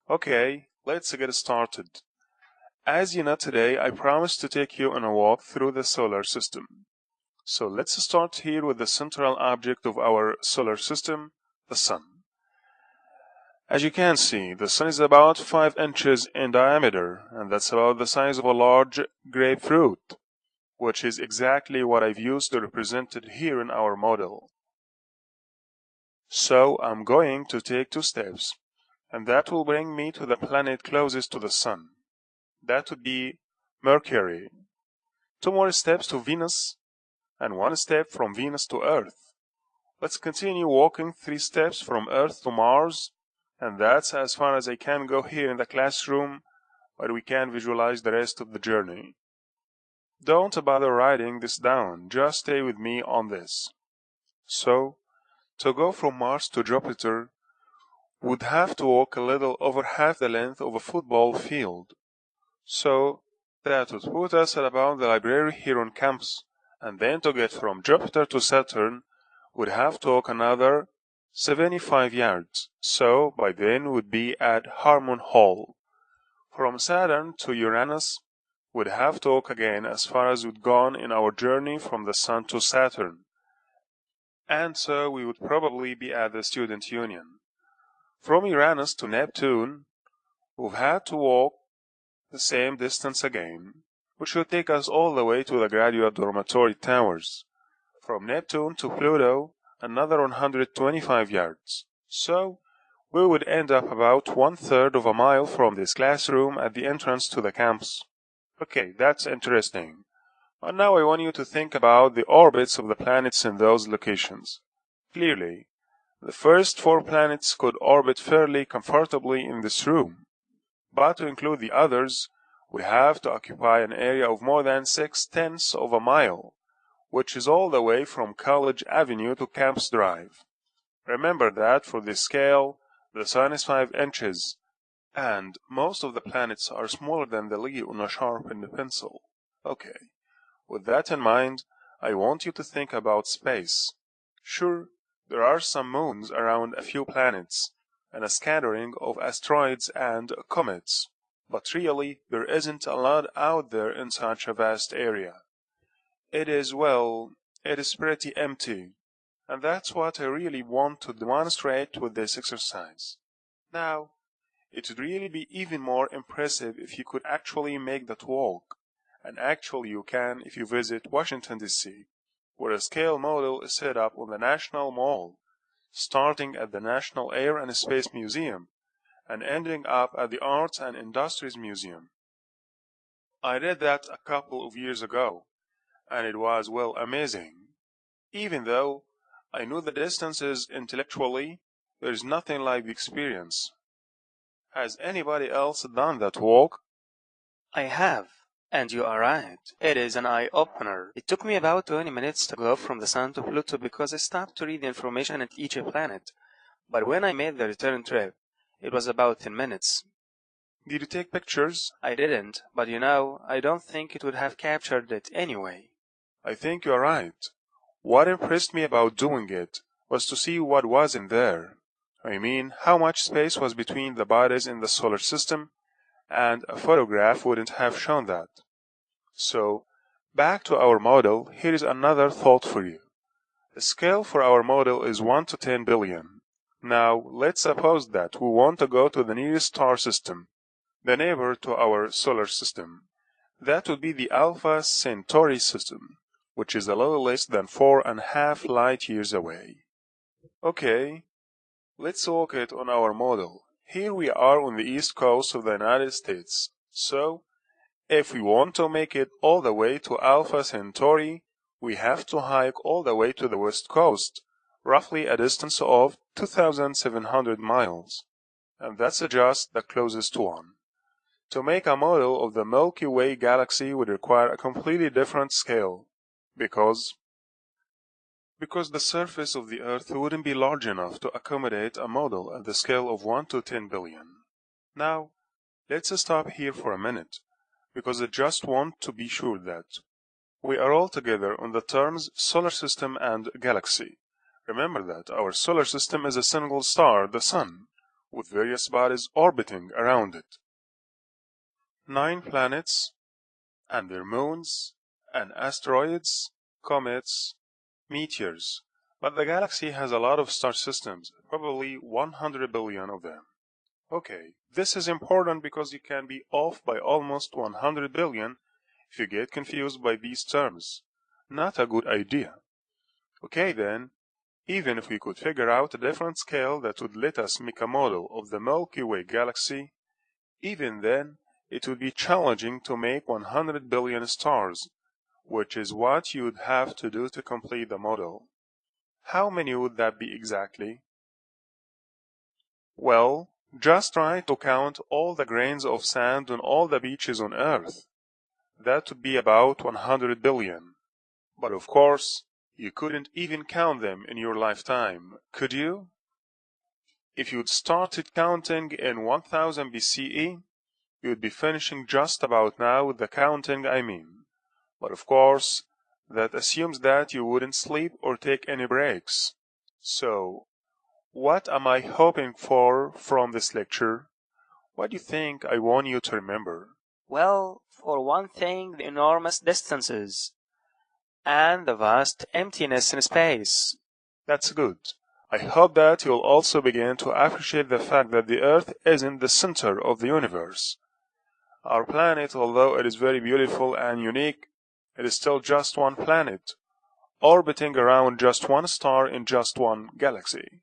Okay, let's get started. As you know, today I promised to take you on a walk through the solar system. So let's start here with the central object of our solar system, the Sun. As you can see, the Sun is about 5 inches in diameter, and that's about the size of a large grapefruit, which is exactly what I've used to represent it here in our model. So I'm going to take 2 steps, and that will bring me to the planet closest to the Sun. That would be Mercury. 2 more steps to Venus, and 1 step from Venus to Earth. Let's continue walking 3 steps from Earth to Mars, and that's as far as I can go here in the classroom, but we can visualize the rest of the journey. Don't bother writing this down, just stay with me on this. So, to go from Mars to Jupiter, we'd have to walk a little over half the length of a football field. So, that would put us at about the library here on campus, and then to get from Jupiter to Saturn, we'd have to walk another 75 yards, so by then we'd be at Harmon Hall. From Saturn to Uranus, we'd have to walk again as far as we'd gone in our journey from the Sun to Saturn, and so we would probably be at the Student Union. From Uranus to Neptune, we've had to walk the same distance again, which would take us all the way to the graduate dormitory towers. From Neptune to Pluto, another 125 yards. So, we would end up about 1/3 of a mile from this classroom at the entrance to the campus. Okay, that's interesting. But now I want you to think about the orbits of the planets in those locations. Clearly, the first 4 planets could orbit fairly comfortably in this room. But to include the others, we have to occupy an area of more than 6/10 of a mile, which is all the way from College Avenue to Campus Drive. Remember that for this scale, the Sun is 5 inches, and most of the planets are smaller than the lead on a sharpened pencil. Okay, with that in mind, I want you to think about space. Sure, there are some moons around a few planets, and a scattering of asteroids and comets, but really there isn't a lot out there in such a vast area. It is pretty empty, and that's what I really want to demonstrate with this exercise. Now, it would really be even more impressive if you could actually make that walk, and actually you can if you visit Washington, D.C., where a scale model is set up on the National Mall, starting at the National Air and Space Museum, and ending up at the Arts and Industries Museum. I did that a couple of years ago, and it was, well, amazing. Even though I knew the distances intellectually, there's nothing like the experience. Has anybody else done that walk? I have, and you are right. It is an eye-opener. It took me about 20 minutes to go from the Sun to Pluto because I stopped to read the information at each planet. But when I made the return trip, it was about 10 minutes. Did you take pictures? I didn't, but I don't think it would have captured it anyway. I think you're right. What impressed me about doing it was to see what was in there. I mean, how much space was between the bodies in the solar system, and a photograph wouldn't have shown that. So, back to our model, here is another thought for you. The scale for our model is 1 to 10 billion. Now, let's suppose that we want to go to the nearest star system, the neighbor to our solar system. That would be the Alpha Centauri system, which is a little less than 4.5 light years away. Okay, let's walk it on our model. Here we are on the east coast of the United States. So, if we want to make it all the way to Alpha Centauri, we have to hike all the way to the west coast, roughly a distance of 2,700 miles. And that's just the closest one. To make a model of the Milky Way galaxy would require a completely different scale, because the surface of the Earth wouldn't be large enough to accommodate a model at the scale of 1 to 10 billion. Now, let's stop here for a minute, because I just want to be sure that we are all together on the terms solar system and galaxy. Remember that our solar system is a single star, the Sun, with various bodies orbiting around it. 9 planets, and their moons, and asteroids, comets, meteors. But the galaxy has a lot of star systems, probably 100 billion of them. Okay, this is important because you can be off by almost 100 billion if you get confused by these terms. Not a good idea. Okay then, even if we could figure out a different scale that would let us make a model of the Milky Way galaxy, even then it would be challenging to make 100 billion stars, which is what you would have to do to complete the model. How many would that be exactly? Well, just try to count all the grains of sand on all the beaches on Earth. That would be about 100 billion. But of course, you couldn't even count them in your lifetime, could you? If you'd started counting in 1000 BCE, you'd be finishing just about now with the counting I mean. But of course, that assumes that you wouldn't sleep or take any breaks. So, what am I hoping for from this lecture? What do you think I want you to remember? Well, for one thing, the enormous distances and the vast emptiness in space. That's good. I hope that you'll also begin to appreciate the fact that the Earth isn't the center of the universe. Our planet, although it is very beautiful and unique, it is still just one planet, orbiting around just one star in just one galaxy.